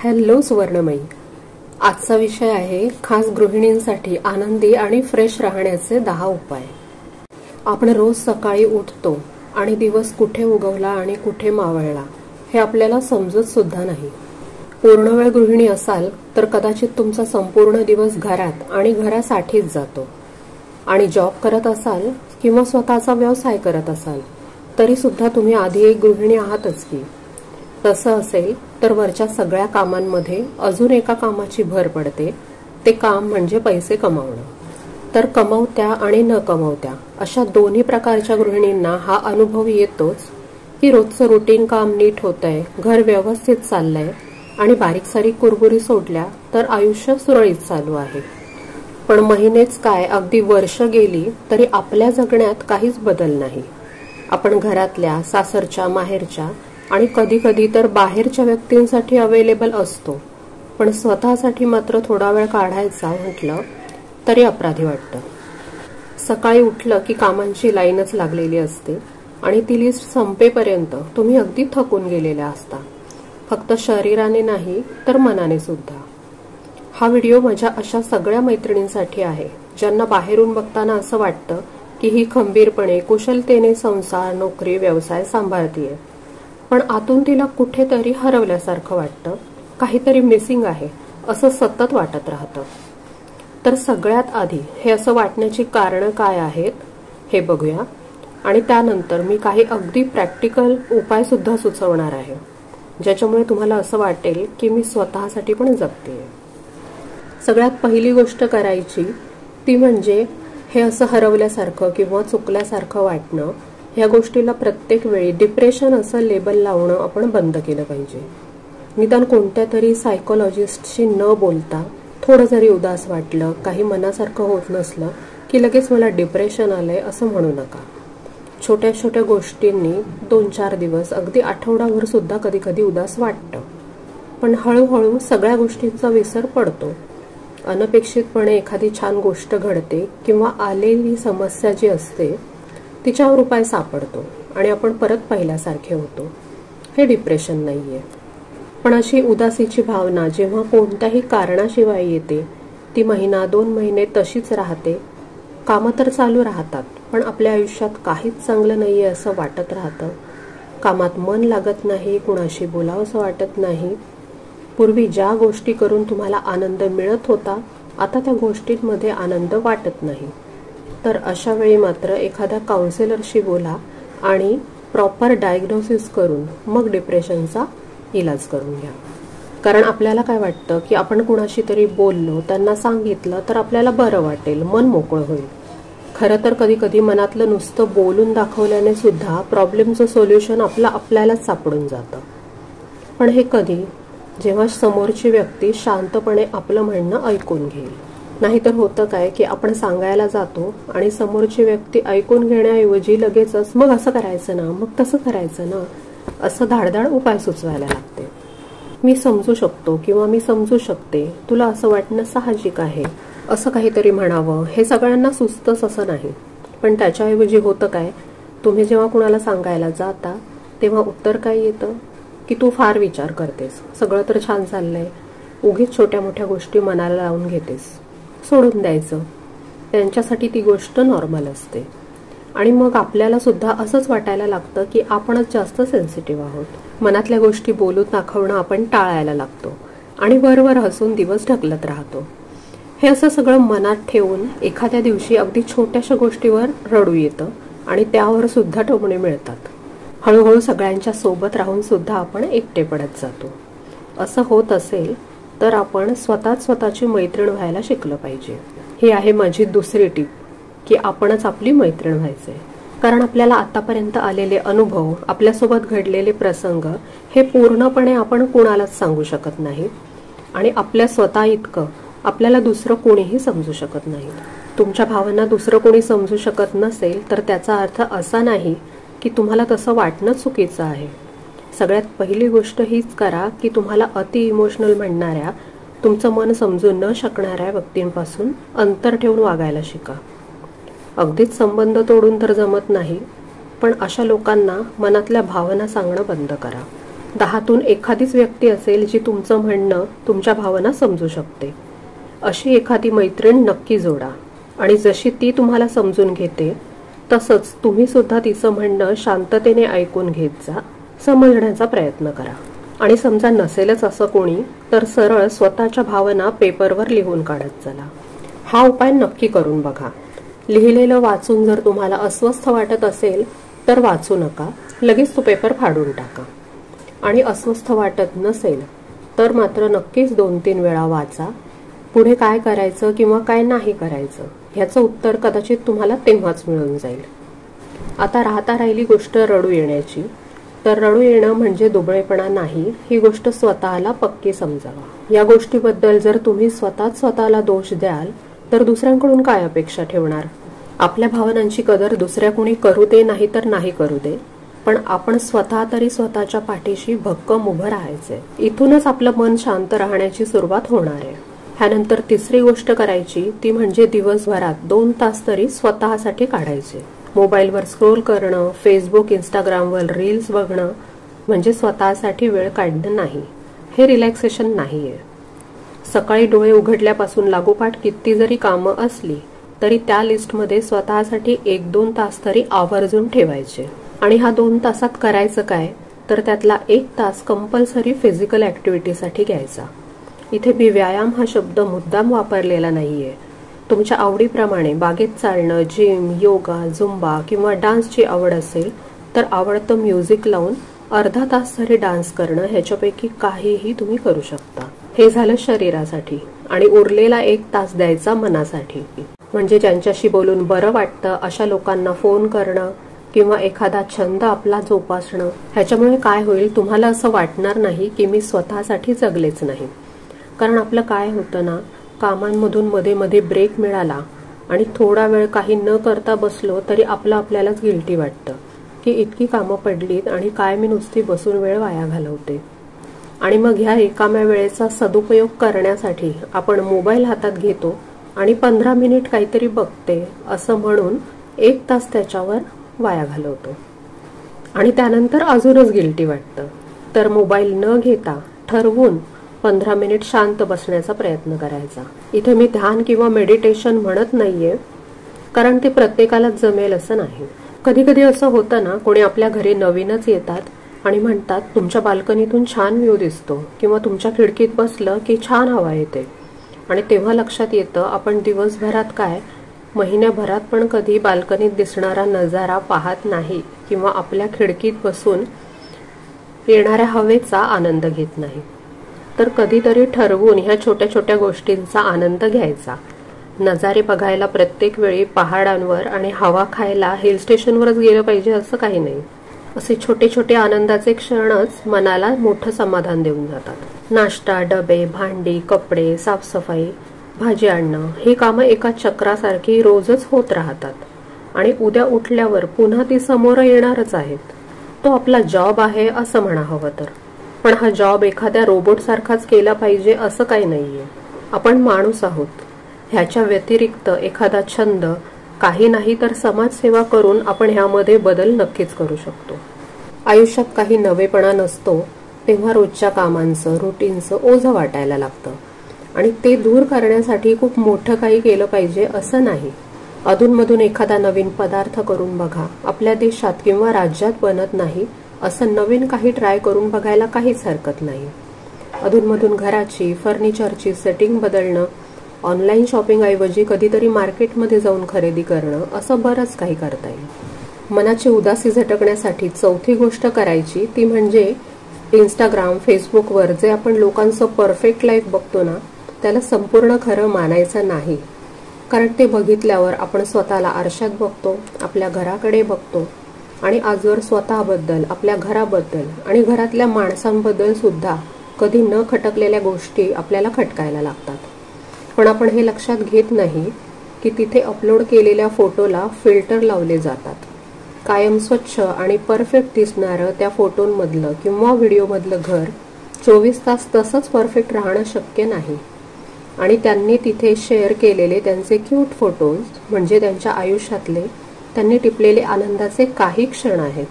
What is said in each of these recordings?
Hello सुवर्णमयी, आजचा विषय आहे खास गृहिणींसाठी आनंदी आणि फ्रेश राहण्याचे 10 उपाय। आपण रोज सकाळी उठतो आणि दिवस कुठे उगवला आणि कुठे मावळला हे आपल्याला समजत सुद्धा नाही। पूर्णवेळ गृहिणी असाल तर कदाचित तुमचा संपूर्ण दिवस घरात आणि घरासाठीच जातो, आणि जॉब करत असाल किंवा स्वतःचा व्यवसाय करत असाल तरी सुद्धा तुम्ही आधी एक गृहिणी आहातच की। तसं असेल तर वरच्या सगळ्या कामांमध्ये अजून एका कामाची भर पडते, ते काम म्हणजे पैसे कमावणं। तर कमवत्या आणि न कमवत्या अशा दोन्ही प्रकारच्या गृहिणींना हा अनुभव येतोच की रोजचं रुटीन काम नीट होतंय, घर व्यवस्थित चाललंय आणि बारीक सारीक कुरबुरी सोडल्या तर आयुष्य सुरळीत चालू आहे। पण महिनेच काय अगदी वर्ष गेली तरी आपल्या जगण्यात काहीच बदल नाही। आपण घरातल्या, सासरच्या, माहेरच्या आणि कधी कधी तर बाहेरच्या व्यक्तींसाठी अवेलेबल असतो, पण स्वतःसाठी मात्र थोडा वेळ काढायचा म्हटलं तरी अपराधी वाटतं। सकाळी उठलं की कामांची लाईनच लागलेली असते आणि ती लिस्ट संपेपर्यंत तुम्ही अगदी थकून गेलेल्या असता, फक्त शरीराने नाही तर मनाने सुद्धा। हा व्हिडिओ माझ्या अशा सगळ्या मैत्रिणींसाठी आहे ज्यांना बाहेरून बघताना असं वाटतं की ही खंबीरपणे कुशलतेने संसार, नोकरी, व्यवसाय सांभाळतीये, पण आतून तिला कुठेतरी हरवल्यासारखं वाटतं, काहीतरी मिसिंग आहे असं सतत वाटत राहतं। तर सगळ्यात आधी हे असं वाटण्याची कारणं काय आहेत हे बघूया, आणि त्यानंतर मी काही अगदी प्रॅक्टिकल उपाय सुद्धा सुचवणार आहे ज्याच्यामुळे तुम्हाला असं वाटेल की मी स्वतःसाठी पण जगतेय। सगळ्यात पहिली गोष्ट करायची ती म्हणजे हे असं हरवल्यासारखं किंवा चुकल्यासारखं वाटणं, ह्या गोष्टीला प्रत्येक वेळी डिप्रेशन असं लेबल लावणं आपण बंद केलं पाहिजे। निदान कोणत्या तरी सायकोलॉजिस्टशी न बोलता थोडं जरी उदास वाटलं, काही मनासारखं होत नसलं की लगेच मला डिप्रेशन आलंय असं म्हणू नका। छोट्या छोट्या गोष्टींनी 2-4 दिवस, अगदी आठवडाभर सुद्धा कधी कधी उदास वाटतं, पण हळूहळू सगळ्या गोष्टींचा विसर पडतो। अनपेक्षितपणे एखादी छान गोष्ट घडते किंवा आलेली समस्या जी असते तिच्यावर उपाय सापडतो आणि आपण परत पहिल्यासारखे होतो। हे डिप्रेशन नाहीये, पण अशी उदासीची भावना जेव्हा कोणत्याही कारणाशिवाय येते, ती 1-2 महिने तशीच राहते। कामं तर चालू राहतात पण आपल्या आयुष्यात काहीच चांगलं नाहीये असं वाटत राहतं। कामात मन लागत नाही, कुणाशी बोलावंसं वाटत नाही। पूर्वी ज्या गोष्टी करून तुम्हाला आनंद मिळत होता आता त्या गोष्टींमध्ये आनंद वाटत नाही। तर अशा वेळी मात्र एखाद्या काउन्सिलरशी बोला आणि प्रॉपर डायग्नोसिस करून मग डिप्रेशनचा इलाज करून घ्या। कारण आपल्याला काय वाटतं की आपण कुणाशी तरी बोललो, त्यांना सांगितलं तर आपल्याला बरं वाटेल, मन मोकळं होईल। खरं तर कधी कधी मनातलं नुसतं बोलून दाखवल्याने सुद्धा प्रॉब्लेमचं सोल्युशन आपल्यालाच सापडून जातं। पण हे कधी, जेव्हा समोरची व्यक्ती शांतपणे आपलं म्हणणं ऐकून घेईल। नाहीतर होतं काय की आपण सांगायला जातो आणि समोरची व्यक्ती ऐकून घेण्याऐवजी लगेचच मग असं करायचं ना, मग तसं करायचं ना, असं धाडधाड उपाय सुचवायला लागते। मी समजू शकतो किंवा मी समजू शकते, तुला असं वाटणं साहजिक आहे, असं काहीतरी म्हणावं हे सगळ्यांना सुचतंच असं नाही। पण त्याच्याऐवजी होतं काय, तुम्ही जेव्हा कुणाला सांगायला जाता तेव्हा उत्तर काय येतं की तू फार विचार करतेस, सगळं तर छान चाललंय, उगीच छोट्या मोठ्या गोष्टी मनाला लावून घेतेस, सोडून द्यायचं। त्यांच्यासाठी ती गोष्ट नॉर्मल असते आणि मग आपल्याला सुद्धा असंच वाटायला लागतं की आपणच जास्त सेन्सिटिव्ह आहोत। मनातल्या गोष्टी बोलून दाखवणं आपण टाळायला लागतो आणि वरवर हसून दिवस ढकलत राहतो। हे असं सगळं मनात ठेवून एखाद्या दिवशी अगदी छोट्याशा गोष्टीवर रडू येतं आणि त्यावर सुद्धा टोमणे मिळतात। हळूहळू सगळ्यांच्या सोबत राहून सुद्धा आपण एकटे पडत जातो। असं होत असेल तर आपण स्वतःची मैत्रीण व्हायला शिकलं पाहिजे। ही आहे माझी दुसरी टीप की आपणच आपली मैत्रीण व्हायचे। कारण आपल्याला आतापर्यंत आलेले अनुभव, आपल्यासोबत घडलेले प्रसंग हे पूर्णपणे आपण कुणालाच सांगू शकत नाही, आणि आपल्या स्वतः इतकं आपल्याला दुसरं कोणीही समजू शकत नाही। तुमच्या भावना दुसरं कोणी समजू शकत नसेल तर त्याचा अर्थ असा नाही की तुम्हाला तसं वाटणं चुकीचं आहे। सगळ्यात पहिली गोष्ट हीच करा की तुम्हाला अति इमोशनल म्हणणाऱ्या, तुमचं मन समजू न शकणाऱ्या व्यक्तींपासून अंतर ठेवून वागायला शिका। अगदीच संबंध तोडून तर जमत नाही, पण अशा लोकांना मनातल्या भावना सांगणं बंद करा। 10तून एखादीच व्यक्ती असेल जी तुमचं म्हणणं, तुमच्या भावना समजू शकते. अशी एखादी मैत्रीण नक्की जोडा आणि जशी ती तुम्हाला समजून घेते तसंच तुम्ही सुद्धा तिचं म्हणणं शांततेने ऐकून घेत जा, समजण्याचा प्रयत्न करा. आणि समजा नसेलच असं कोणी तर सरळ स्वतःच्या भावना पेपरवर लिहून काढत चला. हा उपाय नक्की करून बघा. लिहिलेलं वाचून जर तुम्हाला अस्वस्थ वाटत असेल तर वाचू नका, लगेच तो पेपर फाडून टाका. आणि अस्वस्थ वाटत नसेल तर मात्र नक्कीच 2-3 वेळा वाचा. पुढे काय करायचं किंवा काय नाही करायचं ह्याचं उत्तर कदाचित तुम्हाला तेव्हाच मिळून जाईल. आता राहिली गोष्ट रडू येण्याची. तर रडू येणं म्हणजे दुबळेपणा नाही, ही गोष्ट स्वतःला पक्की समजावा. या गोष्टीबद्दल जर तुम्ही स्वतःला दोष द्याल तर दुसऱ्यांकडून काय अपेक्षा ठेवणार? आपल्या भावनांची कदर दुसऱ्या कोणी करू दे नाही तर नाही करू दे, पण आपण स्वतः तरी स्वतःच्या पाठीशी भक्कम उभं राहायचंय. इथूनच आपलं मन शांत राहण्याची सुरुवात होणार आहे. ह्यानंतर तिसरी गोष्ट करायची ती म्हणजे दिवसभरात 2 तास तरी स्वतःसाठी काढायचे. मोबाईलवर स्क्रोल करणं, फेसबुक, इंस्टाग्रामवर रील्स बघणं म्हणजे स्वतःसाठी वेळ काढणं नाही. हे रिलॅक्सेशन नाहीये. सकाळी डोळे उघडल्यापासून लागोपाठ किती जरी कामं असली तरी त्या लिस्टमध्ये स्वतःसाठी 1-2 तास तरी आवर्जून ठेवायचे. आणि हा 2 तासात करायचं काय तर त्यातला 1 तास कंपल्सरी फिजिकल ऍक्टिव्हिटीसाठी घ्यायचा. इथे मी व्यायाम हा शब्द मुद्दाम वापरलेला नाहीये. तुमच्या आवडीप्रमाणे बागेत चालणं, जिम, योगा, झुंबा किंवा डान्सची आवड असेल तर आवडतं म्युझिक लावून अर्धा तास तरी डान्स करणं, ह्याच्यापैकी काहीही तुम्ही करू शकता. हे झालं शरीरासाठी. आणि उरलेला 1 तास द्यायचा मनासाठी. म्हणजे ज्यांच्याशी बोलून बरं वाटतं अशा लोकांना फोन करणं किंवा एखादा छंद आपला जोपासणं. ह्याच्यामुळे काय होईल, तुम्हाला असं वाटणार नाही की मी स्वतःसाठी जगलेच नाही. कारण आपलं काय होतं ना, कामांमधून मध्ये मध्ये ब्रेक मिळाला आणि थोडा वेळ काही न करता बसलो तरी आपल्यालाच गिल्टी वाटतं की इतकी कामं पडलीत आणि काय मी नुसती बसून वेळ वाया घालवते. आणि मग ह्या रिकाम्या वेळेचा सदुपयोग करण्यासाठी आपण मोबाईल हातात घेतो आणि 15 मिनिट काहीतरी बघते असं म्हणून 1 तास त्याच्यावर वाया घालवतो. आणि त्यानंतर अजूनच गिल्टी वाटतं. तर मोबाईल न घेता ठरवून 15 मिनिट शांत बसण्याचा प्रयत्न करायचा. इथे मी ध्यान किंवा मेडिटेशन म्हणत नाहीये, कारण ते प्रत्येकालाच जमेल असं नाही. कधी कधी असं होतं ना, कोणी आपल्या घरी नवीनच येतात आणि म्हणतात तुमच्या बाल्कनीतून छान व्ह्यू दिसतो किंवा तुमच्या खिडकीत बसलं की छान हवा येते. आणि तेव्हा लक्षात येतं आपण दिवसभरात काय, महिन्याभरात पण कधी बाल्कनीत दिसणारा नजारा पाहत नाही किंवा आपल्या खिडकीत बसून येणाऱ्या हवेचा आनंद घेत नाही. तर कधीतरी ठरवून ह्या छोट्या छोट्या गोष्टींचा आनंद घ्यायचा. नजारे बघायला प्रत्येक वेळी पहाडांवर आणि हवा खायला हिल स्टेशनवरच गेलं पाहिजे असं काही नाही. असे छोटे छोटे आनंदाचे क्षणच मनाला मोठं समाधान देऊन जातात. नाश्ता, डबे, भांडी, कपडे, साफसफाई, भाजी आणणं ही कामं एका चक्रासारखी रोजच होत राहतात आणि उद्या उठल्यावर पुन्हा ती समोर येणारच आहेत. तो आपला जॉब आहे असं म्हणा हवं तर. पण हा जॉब एखाद्या रोबोट सारखाच केला पाहिजे असं काही नाहीये. आपण माणूस आहोत. ह्याच्या व्यतिरिक्त एखादा छंद, काही नाही तर समाजसेवा करून आपण ह्यामध्ये बदल नक्कीच करू शकतो. आयुष्यात काही नवेपणा नसतो तेव्हा रोजच्या कामांचं, रुटीनचं ओझं वाटायला लागतं आणि ते दूर करण्यासाठी खूप मोठं काही केलं पाहिजे असं नाही. अधूनमधून एखादा नवीन पदार्थ करून बघा. आपल्या देशात किंवा राज्यात बनत नाही असं नवीन काही ट्राय करून बघायला काहीच हरकत नाही. अधूनमधून घराची, फर्निचरची सेटिंग बदलणं, ऑनलाईन शॉपिंग ऐवजी कधीतरी मार्केटमध्ये जाऊन खरेदी करणं, असं बरंच काही करता येईल. मनाची उदासी झटकण्यासाठी चौथी गोष्ट करायची ती म्हणजे इंस्टाग्राम, फेसबुकवर जे आपण लोकांचं परफेक्ट लाईफ बघतो ना, त्याला संपूर्ण खरं मानायचं नाही. कारण ते बघितल्यावर आपण स्वतःला आरशात बघतो, आपल्या घराकडे बघतो आणि आजवर स्वतःबद्दल, आपल्या घराबद्दल आणि घरातल्या माणसांबद्दल सुद्धा कधी न खटकलेल्या गोष्टी आपल्याला खटकायला लागतात. पण आपण हे लक्षात घेत नाही की तिथे अपलोड केलेल्या फोटोला फिल्टर लावले जातात. कायम स्वच्छ आणि परफेक्ट दिसणारं त्या फोटोंमधलं किंवा व्हिडिओमधलं घर 24 तास तसंच परफेक्ट राहणं शक्य नाही. आणि त्यांनी तिथे शेअर केलेले त्यांचे क्यूट फोटोज म्हणजे त्यांच्या आयुष्यातले त्यांनी टिपलेले आनंदाचे काही क्षण आहेत.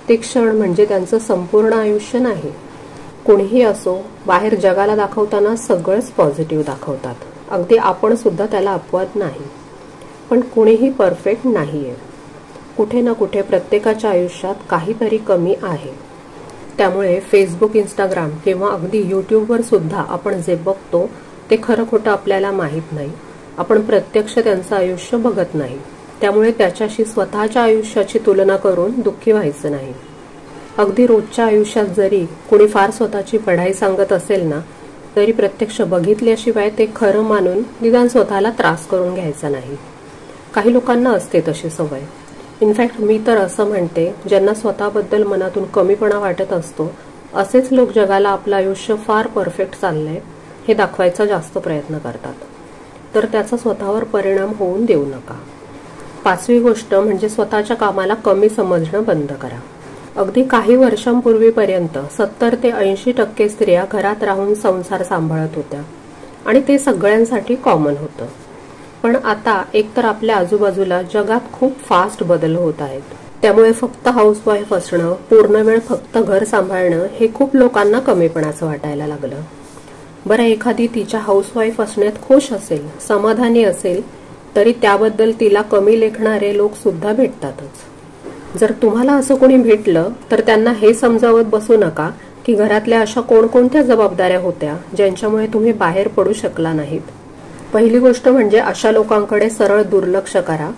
प्रत्येक क्षण म्हणजे त्यांचं संपूर्ण आयुष्य नाही. कोणीही असो, बाहेर जगाला दाखवताना सगळंच पॉझिटिव्ह दाखवतात, अगदी आपण सुद्धा त्याला अपवाद नाही. पण कुणीही परफेक्ट नाहीये. कुठे ना कुठे प्रत्येकाच्या आयुष्यात काहीतरी कमी आहे. त्यामुळे फेसबुक, इंस्टाग्राम किंवा अगदी यूट्यूबवर सुद्धा आपण जे बघतो ते खरं खोटं आपल्याला माहीत नाही. आपण प्रत्यक्ष त्यांचं आयुष्य बघत नाही. त्यामुळे त्याच्याशी स्वतःच्या आयुष्याची तुलना करून दुःखी व्हायचं नाही. अगदी रोजच्या आयुष्यात जरी कोणी फार स्वतःची पढाई सांगत असेल ना, तरी प्रत्यक्ष बघितल्याशिवाय ते खरं मानून निदान स्वतःला त्रास करून घ्यायचा नाही. काही लोकांना असते तशी सवय. इनफॅक्ट मी तर असं म्हणते, ज्यांना स्वतःबद्दल मनातून कमीपणा वाटत असतो असेच लोक जगाला आपलं आयुष्य फार परफेक्ट चाललंय हे दाखवायचा जास्त प्रयत्न करतात. तर त्याचा स्वतःवर परिणाम होऊन देऊ नका. 5वी गोष्ट म्हणजे स्वतःच्या कामाला कमी समजणं बंद करा. अगदी काही वर्षांपूर्वीपर्यंत 70 ते 80% स्त्रिया घरात राहून संसार सांभाळत होत्या आणि ते सगळ्यांसाठी कॉमन होतं. पण आता एकतर आपल्या आजूबाजूला जगात खूप फास्ट बदल होत आहेत. त्यामुळे फक्त हाऊसवाईफ असणं, पूर्ण वेळ फक्त घर सांभाळणं हे खूप लोकांना कमीपणाचं वाटायला लागलं. बरं, एखादी तिच्या हाऊसवाईफ असण्यात खुश असेल, समाधानी असेल, तरी त्याबद्दल तिला कमी लेखणारे लोक सुद्धा भेटतातच. जर तुम्हाला असं कोणी भेटलं तर त्यांना हे समजावत बसू नका की घरातल्या अशा कोणकोणत्या जबाबदाऱ्या होत्या ज्यांच्यामुळे तुम्ही बाहेर पडू शकला नाहीत. पहिली गोष्ट म्हणजे अशा लोकांकडे सरळ दुर्लक्ष करा.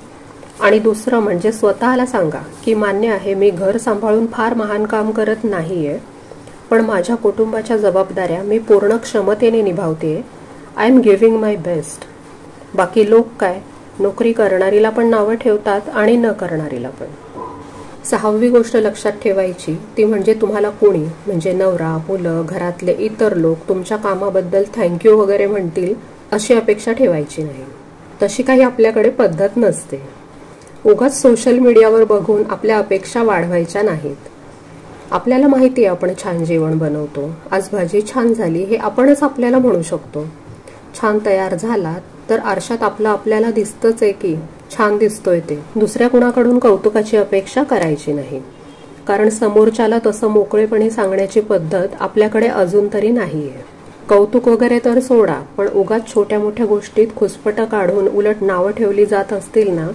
आणि दुसरं म्हणजे स्वतःला सांगा की मान्य आहे, मी घर सांभाळून फार महान काम करत नाहीये, पण माझ्या कुटुंबाच्या जबाबदाऱ्या मी पूर्ण क्षमतेने निभावतेय. I am giving my best. बाकी लोक काय, नोकरी करणारीला पण नावं ठेवतात आणि न करणारीला पण. 6वी गोष्ट लक्षात ठेवायची ती म्हणजे तुम्हाला कोणी म्हणजे नवरा, मुलं, घरातले इतर लोक तुमच्या कामाबद्दल थँक्यू वगैरे म्हणतील अशी अपेक्षा ठेवायची नाही. तशी काही आपल्याकडे पद्धत नसते. उगाच सोशल मीडियावर बघून आपल्या अपेक्षा वाढवायच्या नाहीत. आपल्याला माहिती आहे आपण छान जेवण बनवतो, आज भाजी छान झाली हे आपणच आपल्याला म्हणू शकतो. छान तयार झाला तर आरशात आपल्याला दिसतंच आहे की छान दिसतोय ते. दुसऱ्या कुणाकडून कौतुकाची अपेक्षा करायची नाही, कारण समोरच्याला तसं मोकळेपणे सांगण्याची पद्धत आपल्याकडे अजून तरी नाहीये. कौतुक वगैरे तर सोडा, पण उगाच छोट्या मोठ्या गोष्टीत खुसपटं काढून उलट नावं ठेवली जात असतील ना,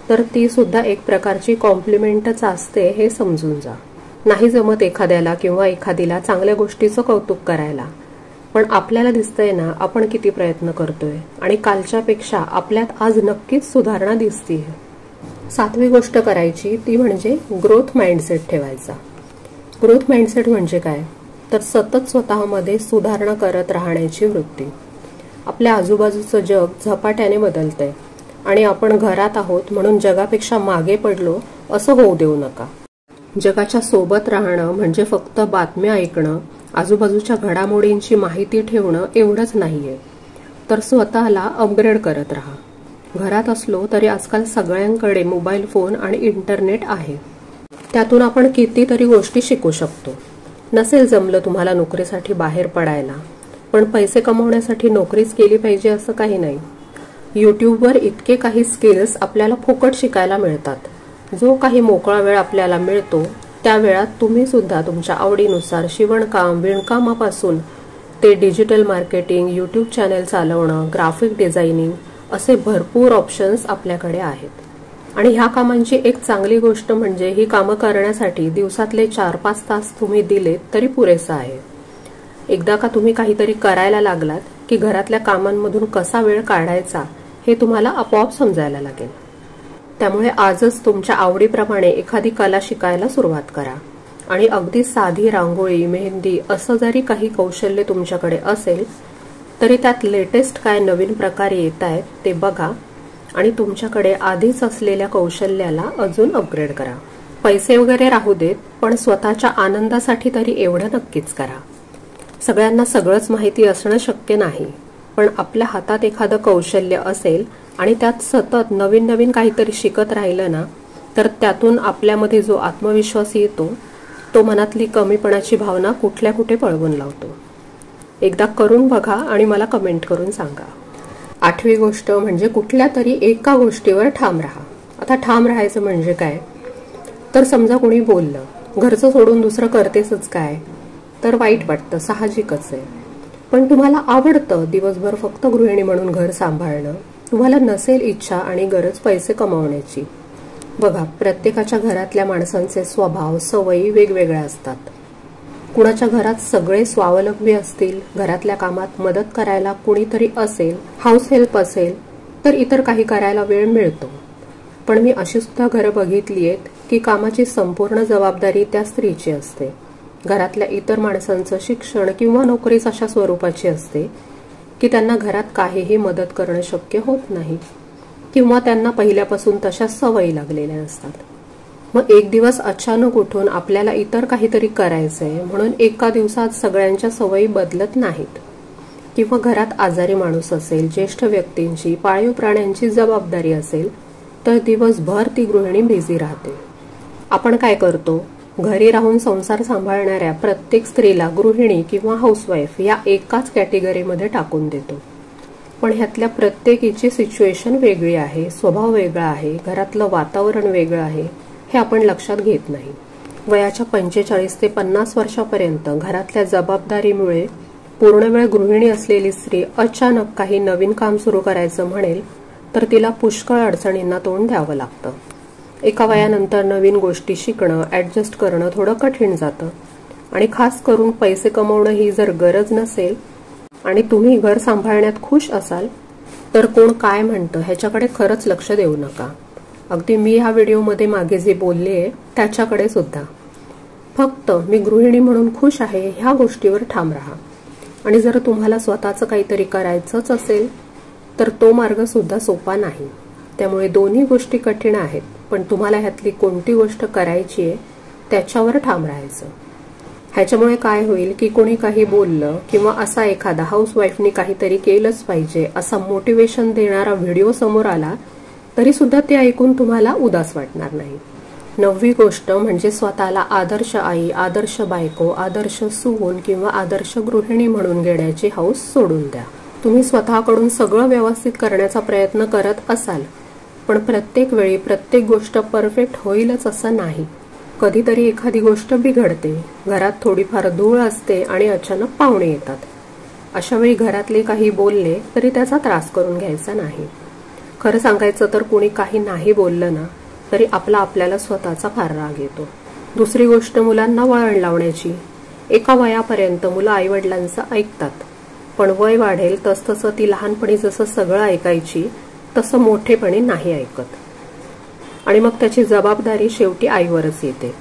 तर ती सुद्धा एक प्रकारची कॉम्प्लिमेंटच असते हे समजून जा. नाही जमत एखाद्याला किंवा एखादीला चांगल्या गोष्टीचं कौतुक करायला, पण आपल्याला दिसतंय ना आपण किती प्रयत्न करतोय आणि कालच्यापेक्षा आपल्यात आज नक्कीच सुधारणा दिसतीये. 7वी गोष्ट करायची ती म्हणजे ग्रोथ माइंडसेट ठेवायचा. ग्रोथ माइंडसेट म्हणजे काय, तर सतत स्वतःमध्ये सुधारणा करत राहण्याची वृत्ती. आपल्या आजूबाजूचं जग झपाट्याने बदलतंय आणि आपण घरात आहोत म्हणून जगापेक्षा मागे पडलो असं होऊ देऊ नका. जगाच्या सोबत राहणं म्हणजे फक्त बातम्या ऐकणं, आजूबाजूच्या घडामोडींची माहिती ठेवणं एवढंच नाहीये, तर स्वतःला अपग्रेड करत राहा. घरात असलो तरी आजकाल सगळ्यांकडे मोबाईल फोन आणि इंटरनेट आहे. त्यातून आपण कितीतरी गोष्टी शिकू शकतो. नसेल जमलं तुम्हाला नोकरीसाठी बाहेर पडायला, पण पैसे कमवण्यासाठी नोकरीच केली पाहिजे असं काही नाही. यूट्यूबवर इतके काही स्किल्स आपल्याला फुकट शिकायला मिळतात. जो काही मोकळा वेळ आपल्याला मिळतो त्या वेळात तुम्ही सुद्धा तुमच्या आवडीनुसार शिवणकाम, विणकामापासून ते डिजिटल मार्केटिंग, यूट्यूब चॅनल चालवणं, ग्राफिक डिझायनिंग असे भरपूर ऑप्शन्स आपल्याकडे आहेत. आणि ह्या कामांची एक चांगली गोष्ट म्हणजे ही कामं करण्यासाठी दिवसातले 4-5 तास तुम्ही दिलेत तरी पुरेसं आहे. एकदा का तुम्ही काहीतरी करायला लागलात की घरातल्या कामांमधून कसा वेळ काढायचा हे तुम्हाला आपोआप समजायला लागेल. त्यामुळे आजच तुमच्या आवडीप्रमाणे एखादी कला शिकायला सुरुवात करा. आणि अगदी साधी रांगोळी, मेहंदी असं जरी काही कौशल्य तुमच्याकडे असेल तरी त्यात लेटेस्ट काय नवीन प्रकार येत आहेत ते बघा आणि तुमच्याकडे आधीच असलेल्या कौशल्याला अजून अपग्रेड करा. पैसे वगैरे राहू देत, पण स्वतःच्या आनंदासाठी तरी एवढं नक्कीच करा. सगळ्यांना सगळंच माहिती असणं शक्य नाही, पण आपल्या हातात एखादं कौशल्य असेल आणि त्यात सतत नवीन नवीन काहीतरी शिकत राहिलं ना, तर त्यातून आपल्यामध्ये जो आत्मविश्वास येतो तो मनातली कमीपणाची भावना कुठल्या कुठे पळवून लावतो. एकदा करून बघा आणि मला कमेंट करून सांगा. 8वी गोष्ट म्हणजे कुठल्या तरी एका गोष्टीवर ठाम राहा. आता ठाम राहायचं म्हणजे काय, तर समजा कोणी बोललं घरचं सोडून दुसरं करतेसच काय, तर वाईट वाटतं, साहजिकच आहे. पण तुम्हाला आवडतं दिवसभर फक्त गृहिणी म्हणून घर सांभाळणं, तुम्हाला नसेल इच्छा आणि गरज पैसे कमावण्याची. बघा, प्रत्येकाच्या घरातल्या माणसांचे स्वभाव सवयी वेगवेगळ्या असतात. कुणाच्या घरात सगळे स्वावलंबी असतील, घरातल्या कामात मदत करायला कुणीतरी असेल, हाऊस हेल्प असेल, तर इतर काही करायला वेळ मिळतो. पण मी अशी सुद्धा घरं बघितली आहेत की कामाची संपूर्ण जबाबदारी त्या स्त्रीची असते. घरातल्या इतर माणसांचं शिक्षण किंवा नोकरीच अशा स्वरूपाची असते की त्यांना घरात काहीही मदत करणं शक्य होत नाही किंवा त्यांना पहिल्यापासून तशा सवयी लागलेल्या असतात. मग एक दिवस अचानक उठून आपल्याला इतर काहीतरी करायचंय म्हणून एका दिवसात सगळ्यांच्या सवयी बदलत नाहीत. किंवा घरात आजारी माणूस असेल, ज्येष्ठ व्यक्तींची, पाळीव प्राण्यांची जबाबदारी असेल, तर दिवसभर ती गृहिणी बिझी राहते. आपण काय करतो, घरी राहून संसार सांभाळणाऱ्या प्रत्येक स्त्रीला गृहिणी किंवा हाऊसवाईफ या एकाच कॅटेगरीमध्ये टाकून देतो. पण ह्यातल्या प्रत्येकीची सिच्युएशन वेगळी आहे, स्वभाव वेगळा आहे, घरातलं वातावरण वेगळं आहे, हे आपण लक्षात घेत नाही. वयाच्या 45 ते 50 वर्षापर्यंत घरातल्या जबाबदारीमुळे पूर्णवेळ गृहिणी असलेली स्त्री अचानक काही नवीन काम सुरू करायचं म्हणेल तर तिला पुष्कळ अडचणींना तोंड द्यावं लागतं. एका वयानंतर नवीन गोष्टी शिकणं, ऍडजस्ट करणं थोडं कठीण जातं. आणि खास करून पैसे कमवणं ही जर गरज नसेल आणि तुम्ही घर सांभाळण्यात खुश असाल तर कोण काय म्हणतं ह्याच्याकडे खरंच लक्ष देऊ नका. अगदी मी ह्या व्हिडिओमध्ये मागे जे बोलले त्याच्याकडे सुद्धा. फक्त मी गृहिणी म्हणून खुश आहे ह्या गोष्टीवर ठाम राहा. आणि जर तुम्हाला स्वतःचं काहीतरी करायचंच असेल तर तो मार्ग सुद्धा सोपा नाही. त्यामुळे दोन्ही गोष्टी कठीण आहेत, पण तुम्हाला ह्यातली कोणती गोष्ट करायची आहे त्याच्यावर ठाम राहायचं. ह्याच्यामुळे काय होईल की कोणी काही बोललं किंवा असा एखादा हाऊसवाईफनी काहीतरी केलंच पाहिजे असा मोटिवेशन देणारा व्हिडिओ समोर आला तरी सुद्धा ते ऐकून तुम्हाला उदास वाटणार नाही. 9वी गोष्ट म्हणजे स्वतःला आदर्श आई, आदर्श बायको, आदर्श सून किंवा आदर्श गृहिणी म्हणून घेण्याची हौस सोडून द्या. तुम्ही स्वतःकडून सगळं व्यवस्थित करण्याचा प्रयत्न करत असाल, पण प्रत्येक वेळी प्रत्येक गोष्ट परफेक्ट होईलच असं नाही. कधीतरी एखादी गोष्ट बिघडते, घरात थोडीफार धूळ असते आणि अचानक पाहुणे येतात. अशा वेळी घरातले काही बोलले तरी त्याचा त्रास करून घ्यायचा नाही. खरं सांगायचं तर कोणी काही नाही बोललं ना तरी आपल्याला स्वतःचा फार राग येतो. दुसरी गोष्ट मुलांना वळण लावण्याची. एका वयापर्यंत मुलं आईवडिलांचं ऐकतात, पण वय वाढेल तसतसं ती लहानपणी जसं सगळं ऐकायची तसं मोठेपणी नाही ऐकत. आणि मग त्याची जबाबदारी शेवटी आईवरच येते.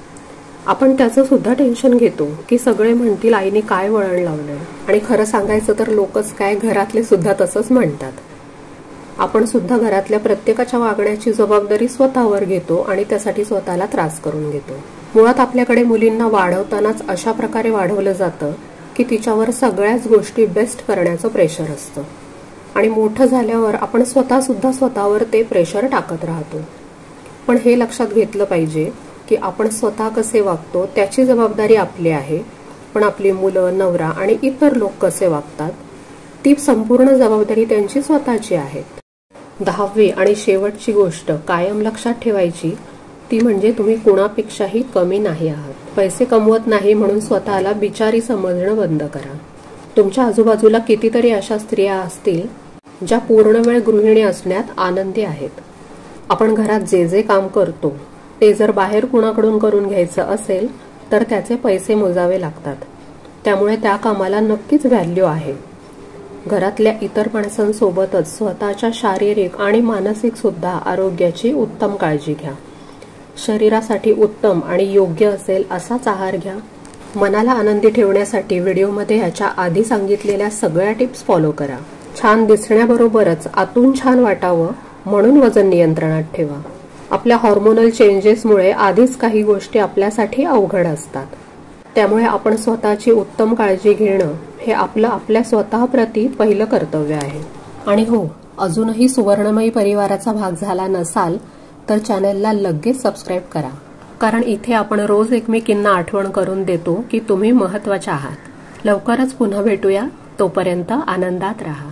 आपण त्याचं सुद्धा टेन्शन घेतो की सगळे म्हणतील आईने काय वळण लावलंय. आणि खरं सांगायचं तर लोकच काय, घरातले सुद्धा तसंच म्हणतात. आपण सुद्धा घरातल्या प्रत्येकाच्या वागण्याची जबाबदारी स्वतःवर घेतो आणि त्यासाठी स्वतःला त्रास करून घेतो. मुळात आपल्याकडे मुलींना वाढवतानाच अशा प्रकारे वाढवलं जातं की तिच्यावर सगळ्याच गोष्टी बेस्ट करण्याचं प्रेशर असतं. आणि मोठं झाल्यावर आपण स्वतः सुद्धा स्वतःवर ते प्रेशर टाकत राहतो. पण हे लक्षात घेतलं पाहिजे की आपण स्वतः कसे वागतो त्याची जबाबदारी आपली आहे, पण आपली मुलं, नवरा आणि इतर लोक कसे वागतात ती संपूर्ण जबाबदारी त्यांची स्वतःची आहे. 10वी आणि शेवटची गोष्ट कायम लक्षात ठेवायची ती म्हणजे तुम्ही कुणापेक्षाही कमी नाही आहात. पैसे कमवत नाही म्हणून स्वतःला बिचारी समजणं बंद करा. तुमच्या आजूबाजूला कितीतरी अशा स्त्रिया असतील ज्या पूर्ण वेळ गृहिणी असण्यात आनंदी आहेत. आपण घरात जे जे काम करतो ते जर बाहेर कुणाकडून करून घ्यायचं असेल तर त्याचे पैसे मोजावे लागतात. त्यामुळे त्या कामाला नक्कीच व्हॅल्यू आहे. घरातल्या इतर माणसांसोबतच स्वतःच्या शारीरिक आणि मानसिक सुद्धा आरोग्याची उत्तम काळजी घ्या. शरीरासाठी उत्तम आणि योग्य असेल असाच आहार घ्या. मनाला आनंदी ठेवण्यासाठी व्हिडिओमध्ये ह्याच्या आधी सांगितलेल्या सगळ्या टिप्स फॉलो करा. छान दिसण्याबरोबरच आतून छान वाटावं म्हणून वजन नियंत्रणात ठेवा. आपल्या हॉर्मोनल चेंजेसमुळे आधीच काही गोष्टी आपल्यासाठी अवघड असतात. त्यामुळे आपण स्वतःची उत्तम काळजी घेणं हे आपल्या स्वतःप्रती पहिलं कर्तव्य आहे. आणि हो, अजूनही सुवर्णमयी परिवाराचा भाग झाला नसाल तर चॅनलला लगेच सबस्क्राईब करा, कारण इथे आपण रोज एकमेकींना आठवण करून देतो की तुम्ही महत्त्वाच्या आहात. लवकरच पुन्हा भेटूया. तोपर्यंत आनंदात राहा.